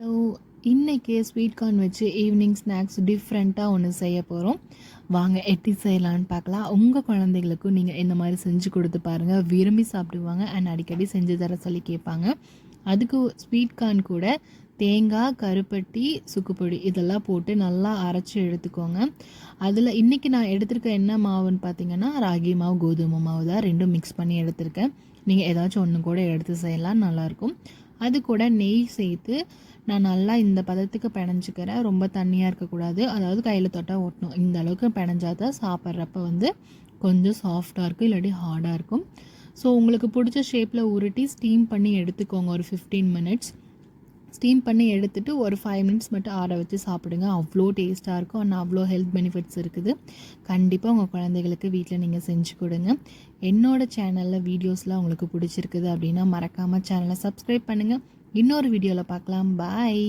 So இன்றைக்கி sweet corn வச்சு evening snacks டிஃப்ரெண்ட்டாக ஒன்று செய்ய போகிறோம். வாங்க எப்படி செய்யலான்னு பார்க்கலாம். உங்கள் குழந்தைகளுக்கும் நீங்கள் இந்த மாதிரி செஞ்சு கொடுத்து பாருங்கள், விரும்பி சாப்பிடுவாங்க. அண்ட் அடிக்கடி செஞ்சு தர சொல்லி கேட்பாங்க. அதுக்கு ஸ்வீட் கார்ன் கூட தேங்காய், கருப்பட்டி, சுக்குப்பொடி இதெல்லாம் போட்டு நல்லா அரைச்சி எடுத்துக்கோங்க. அதில் இன்றைக்கி நான் எடுத்திருக்க என்ன மாவுன்னு பார்த்தீங்கன்னா, ராகி மாவு, கோதுமை மாவு தான் ரெண்டும் மிக்ஸ் பண்ணி எடுத்திருக்கேன். நீங்கள் ஏதாச்சும் ஒன்று கூட எடுத்து செய்யலாம், நல்லாயிருக்கும். அது கூட நெய் சேர்த்து நான் நல்லா இந்த பதத்துக்கு பிணைஞ்சிக்கிறேன். ரொம்ப தண்ணியாக இருக்கக்கூடாது, அதாவது கையில் தொட்டால் ஒட்டணும். இந்த அளவுக்கு பிணைஞ்சால் தான் சாப்பிட்றப்ப வந்து கொஞ்சம் சாஃப்டாக இருக்கும், இல்லாட்டி ஹார்டாக இருக்கும். ஸோ உங்களுக்கு பிடிச்ச ஷேப்பில் உருட்டி ஸ்டீம் பண்ணி எடுத்துக்கோங்க. ஒரு 15 மினிட்ஸ் ஸ்டீம் பண்ணி எடுத்துகிட்டு ஒரு 5 மினிட்ஸ் மட்டும் ஆற வச்சு சாப்பிடுங்க. அவ்வளோ டேஸ்ட்டாக இருக்கும். ஆனால் அவ்வளோ ஹெல்த் பெனிஃபிட்ஸ் இருக்குது. கண்டிப்பாக உங்கள் குழந்தைகளுக்கு வீட்டில் நீங்கள் செஞ்சு கொடுங்க. என்னோடய சேனலில் வீடியோஸ்லாம் உங்களுக்கு பிடிச்சிருக்குது அப்படின்னா மறக்காமல் சேனலை சப்ஸ்கிரைப் பண்ணுங்கள். இன்னொரு வீடியோவில் பார்க்கலாம். பாய்.